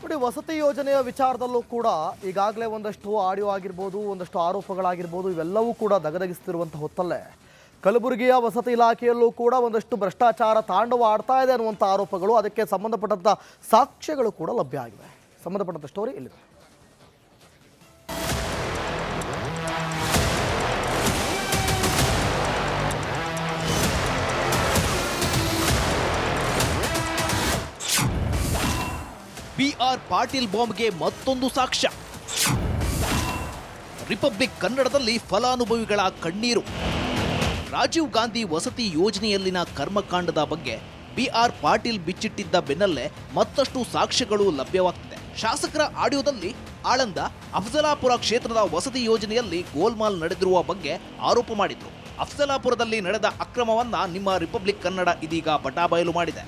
ನೋಡಿ, ವಸತಿ ಯೋಜನೆಯ ವಿಚಾರದಲ್ಲೂ ಕೂಡ ಈಗಾಗಲೇ ಒಂದಷ್ಟು ಆಡಿಯೋ ಆಗಿರ್ಬೋದು, ಒಂದಷ್ಟು ಆರೋಪಗಳಾಗಿರ್ಬೋದು, ಇವೆಲ್ಲವೂ ಕೂಡ ದಗದಗಿಸ್ತಿರುವಂಥ ಹೊತ್ತಲ್ಲೇ ಕಲಬುರಗಿಯ ವಸತಿ ಇಲಾಖೆಯಲ್ಲೂ ಕೂಡ ಒಂದಷ್ಟು ಭ್ರಷ್ಟಾಚಾರ ತಾಂಡವ ಆಡ್ತಾ ಇದೆ ಅನ್ನುವಂಥ ಆರೋಪಗಳು, ಅದಕ್ಕೆ ಸಂಬಂಧಪಟ್ಟಂಥ ಸಾಕ್ಷ್ಯಗಳು ಕೂಡ ಲಭ್ಯ ಆಗಿವೆ. ಸಂಬಂಧಪಟ್ಟಂಥ ಸ್ಟೋರಿ ಇಲ್ಲಿದೆ. ಬಿ.ಆರ್. ಪಾಟೀಲ್ ಬಾಂಬ್ಗೆ ಮತ್ತೊಂದು ಸಾಕ್ಷ್ಯ. ರಿಪಬ್ಲಿಕ್ ಕನ್ನಡದಲ್ಲಿ ಫಲಾನುಭವಿಗಳ ಕಣ್ಣೀರು. ರಾಜೀವ್ ಗಾಂಧಿ ವಸತಿ ಯೋಜನೆಯಲ್ಲಿನ ಕರ್ಮಕಾಂಡದ ಬಗ್ಗೆ ಬಿ.ಆರ್. ಪಾಟೀಲ್ ಬಿಚ್ಚಿಟ್ಟಿದ್ದ ಬೆನ್ನಲ್ಲೇ ಮತ್ತಷ್ಟು ಸಾಕ್ಷ್ಯಗಳು ಲಭ್ಯವಾಗ್ತಿದೆ. ಶಾಸಕರ ಆಡಿಯೋದಲ್ಲಿ ಆಳಂದ, ಅಫಜಲಾಪುರ ಕ್ಷೇತ್ರದ ವಸತಿ ಯೋಜನೆಯಲ್ಲಿ ಗೋಲ್ಮಾಲ್ ನಡೆದಿರುವ ಬಗ್ಗೆ ಆರೋಪ ಮಾಡಿದ್ರು. ಅಫಜಲಾಪುರದಲ್ಲಿ ನಡೆದ ಅಕ್ರಮವನ್ನ ನಿಮ್ಮ ರಿಪಬ್ಲಿಕ್ ಕನ್ನಡ ಇದೀಗ ಬಟಾಬಯಲು ಮಾಡಿದೆ.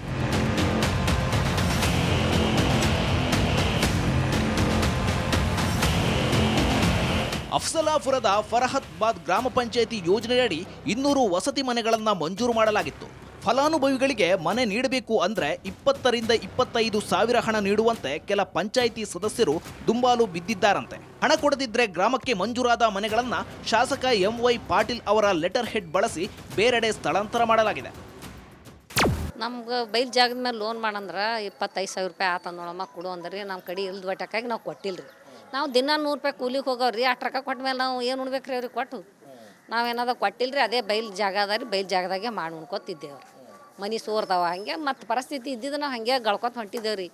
ಅಫ್ಸಲಾಪುರದ ಫರಹತ್ಬಾದ್ ಗ್ರಾಮ ಪಂಚಾಯಿತಿ ಯೋಜನೆಯಡಿ 200 ವಸತಿ ಮನೆಗಳನ್ನು ಮಂಜೂರು ಮಾಡಲಾಗಿತ್ತು. ಫಲಾನುಭವಿಗಳಿಗೆ ಮನೆ ನೀಡಬೇಕು ಅಂದ್ರೆ 20 ರಿಂದ 25 ಸಾವಿರ ಹಣ ನೀಡುವಂತೆ ಕೆಲ ಪಂಚಾಯಿತಿ ಸದಸ್ಯರು ದುಂಬಾಲು ಬಿದ್ದಿದ್ದಾರಂತೆ. ಹಣ ಕೊಡದಿದ್ರೆ ಗ್ರಾಮಕ್ಕೆ ಮಂಜೂರಾದ ಮನೆಗಳನ್ನ ಶಾಸಕ ಎಂ.ವೈ. ಪಾಟೀಲ್ ಅವರ ಲೆಟರ್ ಹೆಡ್ ಬಳಸಿ ಬೇರೆಡೆ ಸ್ಥಳಾಂತರ ಮಾಡಲಾಗಿದೆ. ನಮ್ಗೆ ಬೈಲ್ ಜಾಗದ ಮೇಲೆ ಲೋನ್ ಮಾಡಂದ್ರೆ 25 ಸಾವಿರ ರೂಪಾಯಿ ಆತ ನೋಡಮ್ಮ ಕೊಡು ಅಂದ್ರಿ. ನಮ್ಮ ಕಡೆ ಇಲ್ದ ಬಟ್ಟಕ್ಕಾಗಿ ನಾವು ಕೊಟ್ಟಿಲ್ಲ ರೀ. ನಾವು ದಿನ 100 ರೂಪಾಯಿ ಕೂಲಿಗೆ ಹೋಗೋರಿ. ಅಷ್ಟು ರೊಕ್ಕ ಕೊಟ್ಟ ಮೇಲೆ ನಾವು ಏನು ಉಣ್ಬೇಕು ರೀ ಅವ್ರಿಗೆ ಕೊಟ್ಟು? ನಾವೇನಾದ್ರು ಕೊಟ್ಟಿಲ್ಲ ರೀ. ಅದೇ ಬೈಲ್ ಜಾಗ ಅದ ರೀ, ಬೈಲ್ ಜಾಗದಾಗೆ ಮಾಡಿ ಉಣ್ಕೊತಿದ್ದೇವ್ರಿ. ಮನೆ ಸೋರ್ತಾವ ಹಂಗೆ ಮತ್ತು ಪರಿಸ್ಥಿತಿ ಇದ್ದಿದ್ದು ನಾವು ಹಾಗೆ ಗಳ್ಕೊತ ಹೊಂಟಿದ್ದೇವ್ರಿ.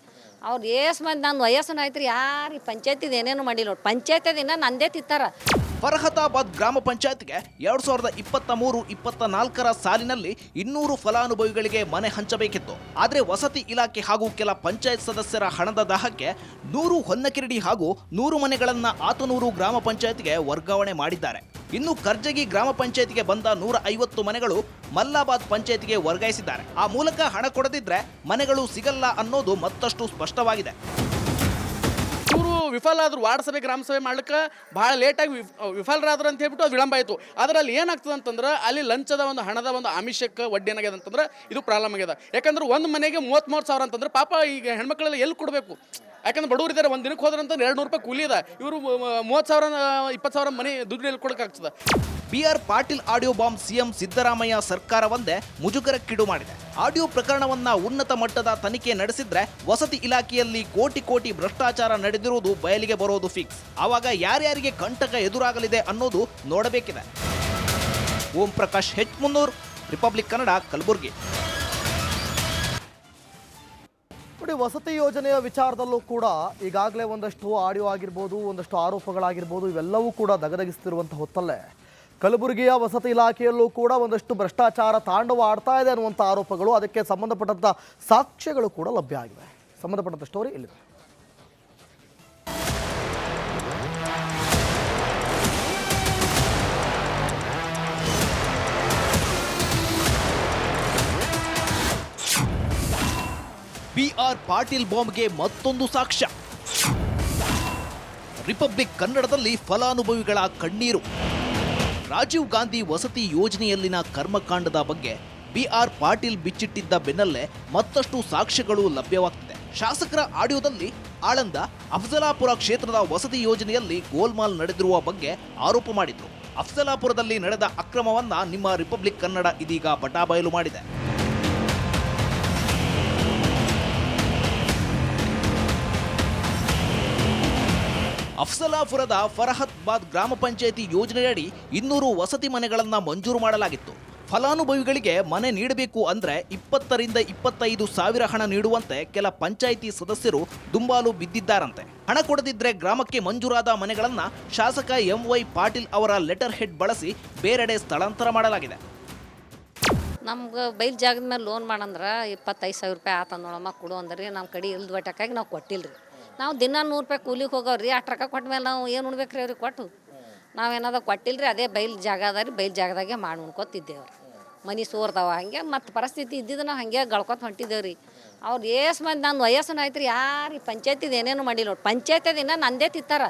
ಅವ್ರು ಏಸ್ ಮಂದಿ ನನ್ನ ವಯಸ್ಸನ್ನು ಆಯ್ತು ರೀ, ಯಾರು ಪಂಚಾಯತಿದ ಏನೇನು ಮಾಡಿಲ್ಲ ನೋಡಿ. ಪಂಚಾಯತಿನ ನಂದೇ ತಿತ್ತಾರ. ಫರಹತಾಬಾದ್ ಗ್ರಾಮ ಪಂಚಾಯತ್ಗೆ 2023-24 ಸಾಲಿನಲ್ಲಿ 200 ಫಲಾನುಭವಿಗಳಿಗೆ ಮನೆ ಹಂಚಬೇಕಿತ್ತು. ಆದರೆ ವಸತಿ ಇಲಾಖೆ ಹಾಗೂ ಕೆಲ ಪಂಚಾಯತ್ ಸದಸ್ಯರ ಹಣದ ದಾಹಕ್ಕೆ 100 ಹೊನ್ನಕಿರಡಿ ಹಾಗೂ 100 ಮನೆಗಳನ್ನ ಆತನೂರು ಗ್ರಾಮ ಪಂಚಾಯತ್ಗೆ ವರ್ಗಾವಣೆ ಮಾಡಿದ್ದಾರೆ. ಇನ್ನು ಕರ್ಜಗಿ ಗ್ರಾಮ ಪಂಚಾಯತ್ಗೆ ಬಂದ 150 ಮನೆಗಳು ಮಲ್ಲಾಬಾದ್ ಪಂಚಾಯತ್ಗೆ ವರ್ಗಾಯಿಸಿದ್ದಾರೆ. ಆ ಮೂಲಕ ಹಣ ಕೊಡದಿದ್ರೆ ಮನೆಗಳು ಸಿಗಲ್ಲ ಅನ್ನೋದು ಮತ್ತಷ್ಟು ಸ್ಪಷ್ಟವಾಗಿದೆ. ಇವರು ವಿಫಲ ಆದ್ರು, ವಾರ್ಡ್ ಸಭೆ ಗ್ರಾಮ ಸಭೆ ಮಾಡ್ಲಿಕ್ಕೆ ಭಾಳ ಲೇಟಾಗಿ ವಿಫಲರಾದ್ರು ಅಂತ ಹೇಳ್ಬಿಟ್ಟು ಅದು ವಿಳಂಬ ಆಯಿತು. ಅದರಲ್ಲಿ ಏನಾಗ್ತದೆ ಅಂತಂದ್ರೆ ಅಲ್ಲಿ ಲಂಚದ ಒಂದು ಹಣದ ಒಂದು ಆಮಿಷಕ್ಕೆ ವಡ್ಡಿ ಏನಾಗ್ಯದ ಅಂತಂದ್ರೆ ಇದು ಪ್ರಾಬ್ಲಮ್ ಆಗ್ಯದ. ಯಾಕಂದ್ರೆ ಒಂದು ಮನೆಗೆ 33 ಸಾವಿರ ಅಂತಂದ್ರೆ ಪಾಪ ಈಗ ಹೆಣ್ಮಕ್ಳೆಲ್ಲ ಎಲ್ಲಿ ಕೊಡಬೇಕು? ಯಾಕಂದ್ರೆ ಬಡವರು ಇದ್ದಾರೆ, ಒಂದು ದಿನಕ್ಕೆ ಹೋದ್ರಂತ 200 ರೂಪಾಯಿ ಕೂಲಿ ಇದೆ. ಇವರು 30 ಸಾವಿರ 20 ಸಾವಿರ ಮನೆ ದುಡ್ಡು ಎಲ್ಲಿ ಕೊಡೋಕ್ಕಾಗ್ತದೆ? BR. Patil audio bomb CM Siddaramaiah ಸರ್ಕಾರವೊಂದೇ ಮುಜುಗರಕ್ಕೀಡು ಮಾಡಿದೆ. ಆಡಿಯೋ ಪ್ರಕರಣವನ್ನ ಉನ್ನತ ಮಟ್ಟದ ತನಿಖೆ ನಡೆಸಿದ್ರೆ ವಸತಿ ಇಲಾಖೆಯಲ್ಲಿ ಕೋಟಿ ಭ್ರಷ್ಟಾಚಾರ ನಡೆದಿರುವುದು ಬಯಲಿಗೆ ಬರೋದು ಫಿಕ್ಸ್. ಆವಾಗ ಯಾರ್ಯಾರಿಗೆ ಕಂಟಕ ಎದುರಾಗಲಿದೆ ಅನ್ನೋದು ನೋಡಬೇಕಿದೆ. ಓಂ ಪ್ರಕಾಶ್ ಹೆಚ್ ಮುನ್ನೂರ್, ರಿಪಬ್ಲಿಕ್ ಕನ್ನಡ, ಕಲಬುರಗಿ. ನೋಡಿ, ವಸತಿ ಯೋಜನೆಯ ವಿಚಾರದಲ್ಲೂ ಕೂಡ ಈಗಾಗಲೇ ಒಂದಷ್ಟು ಆಡಿಯೋ ಆಗಿರ್ಬೋದು, ಒಂದಷ್ಟು ಆರೋಪಗಳಾಗಿರ್ಬೋದು, ಇವೆಲ್ಲವೂ ಕೂಡ ದಗದಗಿಸ್ತಿರುವಂಥ ಹೊತ್ತಲ್ಲೇ ಕಲಬುರಗಿಯ ವಸತಿ ಇಲಾಖೆಯಲ್ಲೂ ಕೂಡ ಒಂದಷ್ಟು ಭ್ರಷ್ಟಾಚಾರ ತಾಂಡವ ಆಡ್ತಾ ಇದೆ ಅನ್ನುವಂಥ ಆರೋಪಗಳು, ಅದಕ್ಕೆ ಸಂಬಂಧಪಟ್ಟಂಥ ಸಾಕ್ಷ್ಯಗಳು ಕೂಡ ಲಭ್ಯ ಆಗಿವೆ. ಸಂಬಂಧಪಟ್ಟಂಥ ಸ್ಟೋರಿ ಇಲ್ಲಿದೆ. ಬಿ.ಆರ್. ಪಾಟೀಲ್ ಬಾಂಬ್ಗೆ ಮತ್ತೊಂದು ಸಾಕ್ಷ್ಯ. ರಿಪಬ್ಲಿಕ್ ಕನ್ನಡದಲ್ಲಿ ಫಲಾನುಭವಿಗಳ ಕಣ್ಣೀರು. ರಾಜೀವ್ ಗಾಂಧಿ ವಸತಿ ಯೋಜನೆಯಲ್ಲಿನ ಕರ್ಮಕಾಂಡದ ಬಗ್ಗೆ ಬಿ.ಆರ್. ಪಾಟೀಲ್ ಬಿಚ್ಚಿಟ್ಟಿದ್ದ ಬೆನ್ನಲ್ಲೇ ಮತ್ತಷ್ಟು ಸಾಕ್ಷ್ಯಗಳು ಲಭ್ಯವಾಗ್ತಿದೆ. ಶಾಸಕರ ಆಡಿಯೋದಲ್ಲಿ ಆಳಂದ, ಅಫಜಲಾಪುರ ಕ್ಷೇತ್ರದ ವಸತಿ ಯೋಜನೆಯಲ್ಲಿ ಗೋಲ್ಮಾಲ್ ನಡೆದಿರುವ ಬಗ್ಗೆ ಆರೋಪ ಮಾಡಿದ್ರು. ಅಫಜಲಾಪುರದಲ್ಲಿ ನಡೆದ ಅಕ್ರಮವನ್ನ ನಿಮ್ಮ ರಿಪಬ್ಲಿಕ್ ಕನ್ನಡ ಇದೀಗ ಬಟಾಬಯಲು ಮಾಡಿದೆ. ಅಫ್ಸಲಾಪುರದ ಫರಹತ್ಬಾದ್ ಗ್ರಾಮ ಪಂಚಾಯಿತಿ ಯೋಜನೆಯಡಿ 200 ವಸತಿ ಮನೆಗಳನ್ನ ಮಂಜೂರು ಮಾಡಲಾಗಿತ್ತು. ಫಲಾನುಭವಿಗಳಿಗೆ ಮನೆ ನೀಡಬೇಕು ಅಂದ್ರೆ 20 ರಿಂದ 25 ಸಾವಿರ ಹಣ ನೀಡುವಂತೆ ಕೆಲ ಪಂಚಾಯಿತಿ ಸದಸ್ಯರು ದುಂಬಾಲು ಬಿದ್ದಿದ್ದಾರಂತೆ. ಹಣ ಕೊಡದಿದ್ರೆ ಗ್ರಾಮಕ್ಕೆ ಮಂಜೂರಾದ ಮನೆಗಳನ್ನ ಶಾಸಕ ಎಂ.ವೈ. ಪಾಟೀಲ್ ಅವರ ಲೆಟರ್ ಹೆಡ್ ಬಳಸಿ ಬೇರೆಡೆ ಸ್ಥಳಾಂತರ ಮಾಡಲಾಗಿದೆ. ನಮ್ಗೆ ಬೈಲ್ ಜಾಗದ ಮೇಲೆ ಲೋನ್ ಮಾಡಂದ್ರೆ 25 ಸಾವಿರ ರೂಪಾಯಿ ಆತ ನೋಡಮ್ಮ ಕೊಡು ಅಂದ್ರಿ. ನಮ್ಮ ಕಡೆ ಇಲ್ದ ಬಟ್ಟಕ್ಕಾಗಿ ನಾವು ಕೊಟ್ಟಿಲ್ಲ ರೀ. ನಾವು ದಿನ 100 ರೂಪಾಯಿ ಕೂಲಿಗೆ ಹೋಗೋರಿ. ಅಷ್ಟು ರೊಕ್ಕ ಕೊಟ್ಟ ಮೇಲೆ ನಾವು ಏನು ಉಣ್ಬೇಕು ರೀ ಅವ್ರಿಗೆ ಕೊಟ್ಟು? ನಾವೇನಾದ್ರು ಕೊಟ್ಟಿಲ್ಲ ರೀ. ಅದೇ ಬೈಲ್ ಜಾಗ ಅದ ರೀ, ಬೈಲ್ ಜಾಗದಾಗೆ ಮಾಡಿ ಉಣ್ಕೊತಿದ್ದೇವ್ರಿ. ಮನೆ ಸೋರ್ತಾವ ಹಂಗೆ ಮತ್ತು ಪರಿಸ್ಥಿತಿ ಇದ್ದಿದ್ದು ನಾವು ಹಾಗೆ ಗಳ್ಕೊತ ಹೊಂಟಿದ್ದೇವ್ರಿ. ಅವ್ರು ಏಸ್ ಮಂದಿ ನನ್ನ ವಯಸ್ಸನ್ನು ಆಯ್ತು ರೀ, ಯಾರು ಪಂಚಾಯತಿದ ಏನೇನು ಮಾಡಿಲ್ಲ ನೋಡಿ. ಪಂಚಾಯತಿನ ನಂದೇ ತಿತ್ತಾರ.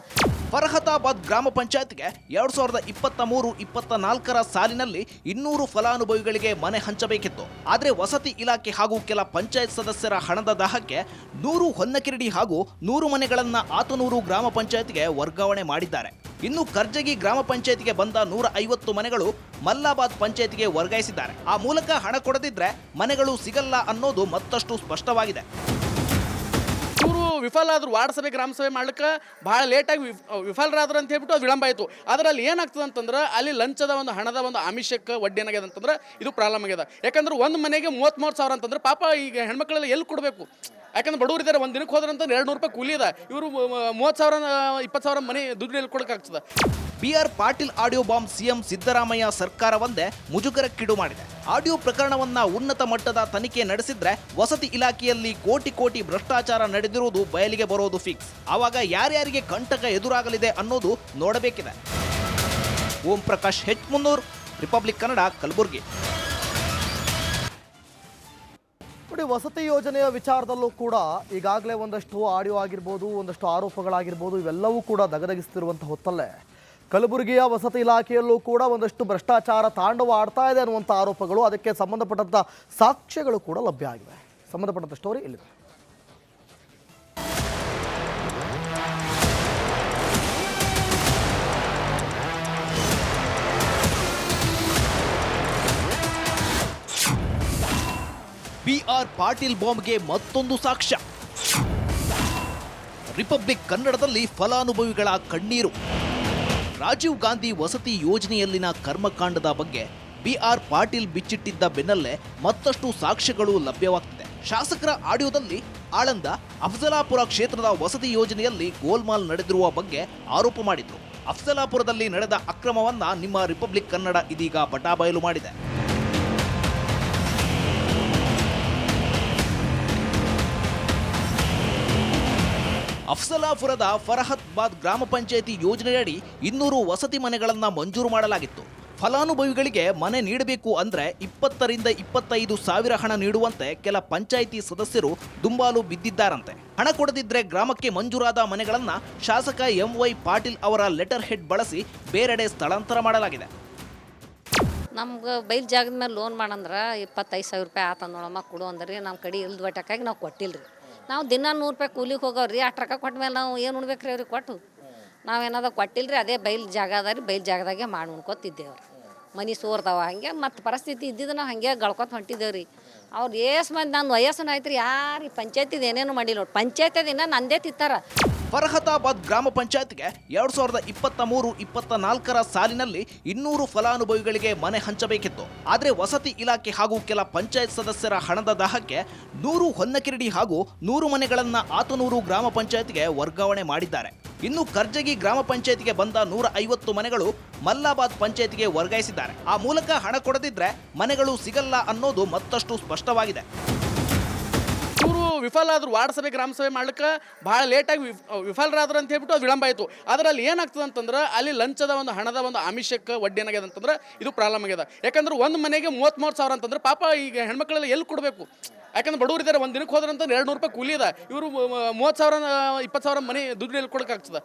ಫರಹತಾಬಾದ್ ಗ್ರಾಮ ಪಂಚಾಯತ್ಗೆ 2023-24 ಸಾಲಿನಲ್ಲಿ 200 ಫಲಾನುಭವಿಗಳಿಗೆ ಮನೆ ಹಂಚಬೇಕಿತ್ತು. ಆದರೆ ವಸತಿ ಇಲಾಖೆ ಹಾಗೂ ಕೆಲ ಪಂಚಾಯತ್ ಸದಸ್ಯರ ಹಣದ ದಾಹಕ್ಕೆ 100 ಹೊನ್ನಕಿರಡಿ ಹಾಗೂ 100 ಮನೆಗಳನ್ನ ಆತನೂರು ಗ್ರಾಮ ಪಂಚಾಯತ್ಗೆ ವರ್ಗಾವಣೆ ಮಾಡಿದ್ದಾರೆ. ಇನ್ನು ಕರ್ಜಗಿ ಗ್ರಾಮ ಪಂಚಾಯತ್ಗೆ ಬಂದ 150 ಮನೆಗಳು ಮಲ್ಲಾಬಾದ್ ಪಂಚಾಯತ್ಗೆ ವರ್ಗಾಯಿಸಿದ್ದಾರೆ. ಆ ಮೂಲಕ ಹಣ ಕೊಡದಿದ್ರೆ ಮನೆಗಳು ಸಿಗಲ್ಲ ಅನ್ನೋದು ಮತ್ತಷ್ಟು ಸ್ಪಷ್ಟವಾಗಿದೆ. ಇವರು ವಿಫಲ ಆದ್ರು ವಾರ್ಡ್ ಸಭೆ ಗ್ರಾಮ ಸಭೆ ಮಾಡ್ಲಿಕ್ಕೆ ಭಾಳ ಲೇಟಾಗಿ ವಿಫಲರಾದ್ರು ಅಂತ ಹೇಳ್ಬಿಟ್ಟು ಅದು ವಿಳಂಬ ಆಯಿತು. ಅದರಲ್ಲಿ ಏನಾಗ್ತದೆ ಅಂತಂದ್ರೆ ಅಲ್ಲಿ ಲಂಚದ ಒಂದು ಹಣದ ಒಂದು ಆಮಿಷಕ್ಕೆ ವಡ್ಡಿ ಏನಾಗ್ಯದ ಅಂತಂದ್ರೆ ಇದು ಪ್ರಾಬ್ಲಮ್ ಆಗ್ಯದ. ಯಾಕಂದ್ರೆ ಒಂದು ಮನೆಗೆ 33 ಸಾವಿರ ಅಂತಂದ್ರೆ ಪಾಪ ಈಗ ಹೆಣ್ಮಕ್ಳೆಲ್ಲ ಎಲ್ಲಿ ಕೊಡಬೇಕು? ಯಾಕಂದ್ರೆ ಬಡವರು ಇದ್ದಾರೆ, ಒಂದು ದಿನಕ್ಕೆ ಹೋದ್ರಂತ 200 ರೂಪಾಯಿ ಕೂಲಿ ಇದೆ. ಇವರು 30 ಸಾವಿರ 20 ಸಾವಿರ ಮನೆ ದುಡ್ಡು ಎಲ್ಲಿ ಕೊಡೋಕ್ಕಾಗ್ತದೆ? BR Patil audio bomb CM Siddaramaiah ಸರ್ಕಾರವೊಂದೇ ಮುಜುಗರಕ್ಕೀಡು ಮಾಡಿದೆ. ಆಡಿಯೋ ಪ್ರಕರಣವನ್ನ ಉನ್ನತ ಮಟ್ಟದ ತನಿಖೆ ನಡೆಸಿದ್ರೆ ವಸತಿ ಇಲಾಖೆಯಲ್ಲಿ ಕೋಟಿ ಭ್ರಷ್ಟಾಚಾರ ನಡೆದಿರುವುದು ಬಯಲಿಗೆ ಬರೋದು ಫಿಕ್ಸ್. ಆವಾಗ ಯಾರ್ಯಾರಿಗೆ ಕಂಟಕ ಎದುರಾಗಲಿದೆ ಅನ್ನೋದು ನೋಡಬೇಕಿದೆ. Om Prakash H300, republic Kannada, Kalaburagi. ನೋಡಿ, ವಸತಿ ಯೋಜನೆಯ ವಿಚಾರದಲ್ಲೂ ಕೂಡ ಈಗಾಗಲೇ ಒಂದಷ್ಟು ಆಡಿಯೋ ಆಗಿರ್ಬೋದು, ಒಂದಷ್ಟು ಆರೋಪಗಳಾಗಿರ್ಬೋದು, ಇವೆಲ್ಲವೂ ಕೂಡ ದಗದಗಿಸ್ತಿರುವಂಥ ಹೊತ್ತಲ್ಲೇ ಕಲಬುರಗಿಯ ವಸತಿ ಇಲಾಖೆಯಲ್ಲೂ ಕೂಡ ಒಂದಷ್ಟು ಭ್ರಷ್ಟಾಚಾರ ತಾಂಡವ ಆಡ್ತಾ ಇದೆ ಅನ್ನುವಂಥ ಆರೋಪಗಳು, ಅದಕ್ಕೆ ಸಂಬಂಧಪಟ್ಟಂಥ ಸಾಕ್ಷ್ಯಗಳು ಕೂಡ ಲಭ್ಯ ಆಗಿವೆ. ಸಂಬಂಧಪಟ್ಟಂಥ ಸ್ಟೋರಿ ಇಲ್ಲಿದೆ. BR ಪಾಟೀಲ್ ಬಾಂಬ್ಗೆ ಮತ್ತೊಂದು ಸಾಕ್ಷ್ಯ. ರಿಪಬ್ಲಿಕ್ ಕನ್ನಡದಲ್ಲಿ ಫಲಾನುಭವಿಗಳ ಕಣ್ಣೀರು. ರಾಜೀವ್ ಗಾಂಧಿ ವಸತಿ ಯೋಜನೆಯಲ್ಲಿನ ಕರ್ಮಕಾಂಡದ ಬಗ್ಗೆ BR ಪಾಟೀಲ್ ಬಿಚ್ಚಿಟ್ಟಿದ್ದ ಬೆನ್ನಲ್ಲೇ ಮತ್ತಷ್ಟು ಸಾಕ್ಷ್ಯಗಳು ಲಭ್ಯವಾಗ್ತಿದೆ. ಶಾಸಕರ ಆಡಿಯೋದಲ್ಲಿ ಆಳಂದ, ಅಫಜಲಾಪುರ ಕ್ಷೇತ್ರದ ವಸತಿ ಯೋಜನೆಯಲ್ಲಿ ಗೋಲ್ಮಾಲ್ ನಡೆದಿರುವ ಬಗ್ಗೆ ಆರೋಪ ಮಾಡಿದ್ರು. ಅಫಜಲಾಪುರದಲ್ಲಿ ನಡೆದ ಅಕ್ರಮವನ್ನ ನಿಮ್ಮ ರಿಪಬ್ಲಿಕ್ ಕನ್ನಡ ಇದೀಗ ಬಟಾಬಯಲು ಮಾಡಿದೆ. ಅಫ್ಸಲಾಪುರದ ಫರಹತಾಬಾದ್ ಗ್ರಾಮ ಪಂಚಾಯಿತಿ ಯೋಜನೆಯಡಿ 200 ವಸತಿ ಮನೆಗಳನ್ನು ಮಂಜೂರು ಮಾಡಲಾಗಿತ್ತು. ಫಲಾನುಭವಿಗಳಿಗೆ ಮನೆ ನೀಡಬೇಕು ಅಂದ್ರೆ 20 ರಿಂದ 25 ಸಾವಿರ ಹಣ ನೀಡುವಂತೆ ಕೆಲ ಪಂಚಾಯಿತಿ ಸದಸ್ಯರು ದುಂಬಾಲು ಬಿದ್ದಿದ್ದಾರಂತೆ. ಹಣ ಕೊಡದಿದ್ರೆ ಗ್ರಾಮಕ್ಕೆ ಮಂಜೂರಾದ ಮನೆಗಳನ್ನ ಶಾಸಕ MY ಪಾಟೀಲ್ ಅವರ ಲೆಟರ್ ಹೆಡ್ ಬಳಸಿ ಬೇರೆಡೆ ಸ್ಥಳಾಂತರ ಮಾಡಲಾಗಿದೆ. ನಮ್ಗೆ ಬೈಲ್ ಜಾಗದ ಮೇಲೆ ಲೋನ್ ಮಾಡಂದ್ರೆ 25 ಸಾವಿರ ರೂಪಾಯಿ ಆತ ನೋಡಮ್ಮ ಕೊಡು ಅಂದ್ರಿ. ನಮ್ಮ ಕಡೆ ಇಲ್ದ ಬಟ್ಟಕ್ಕಾಗಿ ನಾವು ಕೊಟ್ಟಿಲ್ಲ ರೀ. ನಾವು ದಿನ 100 ರೂಪಾಯಿ ಕೂಲಿಗೆ ಹೋಗೋರಿ. 8 ರೊಕ್ಕ ಕೊಟ್ಟ ಮೇಲೆ ನಾವು ಏನು ಉಣ್ಬೇಕು ರೀ ಅವ್ರಿಗೆ ಕೊಟ್ಟು? ನಾವೇನಾದ್ರು ಕೊಟ್ಟಿಲ್ಲ ರೀ. ಅದೇ ಬೈಲ್ ಜಾಗ ಅದ ರೀ, ಬೈಲ್ ಜಾಗದಾಗೆ ಮಾಡಿ ಉಣ್ಕೊತಿದ್ದೇವ್ರಿ. ಮನೆ ಸೋರ್ತಾವ ಹಂಗೆ ಮತ್ತು ಪರಿಸ್ಥಿತಿ ಇದ್ದಿದ್ದು ನಾವು ಹಾಗೆ ಗಳ್ಕೊತ ಹೊಂಟಿದ್ದೇವ್ರಿ. ಅವ್ರು ಏಸ್ ಮಂದಿ ನನ್ನ ವಯಸ್ಸನ್ನು ಆಯ್ತು ರೀ, ಯಾರು ಪಂಚಾಯತಿದು ಏನೇನು ಮಾಡಿಲ್ಲ ನೋಡಿ. ಪಂಚಾಯತಿನ ನಂದೇ ತಿತ್ತಾರ. ಫರಹತಾಬಾದ್ ಗ್ರಾಮ ಪಂಚಾಯತ್ಗೆ 2023-24 ಸಾಲಿನಲ್ಲಿ 200 ಫಲಾನುಭವಿಗಳಿಗೆ ಮನೆ ಹಂಚಬೇಕಿತ್ತು. ಆದರೆ ವಸತಿ ಇಲಾಖೆ ಹಾಗೂ ಕೆಲ ಪಂಚಾಯತ್ ಸದಸ್ಯರ ಹಣದ ದಾಹಕ್ಕೆ 100 ಹೊನ್ನಕಿರಡಿ ಹಾಗೂ 100 ಮನೆಗಳನ್ನ ಆತನೂರು ಗ್ರಾಮ ಪಂಚಾಯತ್ಗೆ ವರ್ಗಾವಣೆ ಮಾಡಿದ್ದಾರೆ. ಇನ್ನು ಕರ್ಜಗಿ ಗ್ರಾಮ ಪಂಚಾಯತ್ಗೆ ಬಂದ 150 ಮನೆಗಳು ಮಲ್ಲಾಬಾದ್ ಪಂಚಾಯತ್ಗೆ ವರ್ಗಾಯಿಸಿದ್ದಾರೆ. ಆ ಮೂಲಕ ಹಣ ಕೊಡದಿದ್ರೆ ಮನೆಗಳು ಸಿಗಲ್ಲ ಅನ್ನೋದು ಮತ್ತಷ್ಟು ಸ್ಪಷ್ಟವಾಗಿದೆ. ಇವರು ವಿಫಲ ಆದ್ರು ವಾರ್ಡ್ ಸಭೆ ಗ್ರಾಮ ಸಭೆ ಮಾಡ್ಲಿಕ್ಕೆ ಭಾಳ ಲೇಟಾಗಿ ವಿಫಲರಾದ್ರು ಅಂತ ಹೇಳ್ಬಿಟ್ಟು ಅದು ವಿಳಂಬ ಆಯಿತು. ಅದರಲ್ಲಿ ಏನಾಗ್ತದೆ ಅಂತಂದ್ರೆ ಅಲ್ಲಿ ಲಂಚದ ಒಂದು ಹಣದ ಒಂದು ಆಮಿಷಕ್ಕೆ ವಡ್ಡಿ ಏನಾಗ್ಯದ ಅಂತಂದ್ರೆ ಇದು ಪ್ರಾಬ್ಲಮ್ ಆಗ್ಯದ. ಯಾಕಂದ್ರೆ ಒಂದು ಮನೆಗೆ 33 ಸಾವಿರ ಅಂತಂದ್ರೆ ಪಾಪ ಈಗ ಹೆಣ್ಮಕ್ಳೆಲ್ಲ ಎಲ್ಲಿ ಕೊಡಬೇಕು? ಯಾಕಂದ್ರೆ ಬಡವರು ಇದ್ದಾರೆ, ಒಂದು ದಿನಕ್ಕೆ ಹೋದ್ರಂತ 200 ರೂಪಾಯಿ ಕೂಲಿ ಇದೆ. ಇವರು 30 ಸಾವಿರ 20 ಸಾವಿರ ಮನೆ ದುಡ್ಡು ಎಲ್ಲಿ ಕೊಡೋಕ್ಕಾಗ್ತದೆ?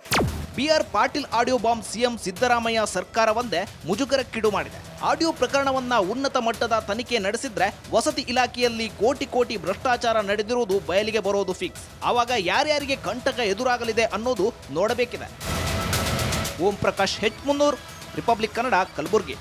BR Patil audio bomb CM Siddaramaiah ಸರ್ಕಾರವೊಂದೇ ಮುಜುಗರಕ್ಕೀಡು ಮಾಡಿದೆ. ಆಡಿಯೋ ಪ್ರಕರಣವನ್ನ ಉನ್ನತ ಮಟ್ಟದ ತನಿಖೆ ನಡೆಸಿದ್ರೆ ವಸತಿ ಇಲಾಖೆಯಲ್ಲಿ ಕೋಟಿ ಭ್ರಷ್ಟಾಚಾರ ನಡೆದಿರುವುದು ಬಯಲಿಗೆ ಬರೋದು ಫಿಕ್ಸ್. ಆವಾಗ ಯಾರ್ಯಾರಿಗೆ ಕಂಟಕ ಎದುರಾಗಲಿದೆ ಅನ್ನೋದು ನೋಡಬೇಕಿದೆ. Om Prakash H300, republic Kannada, Kalaburagi.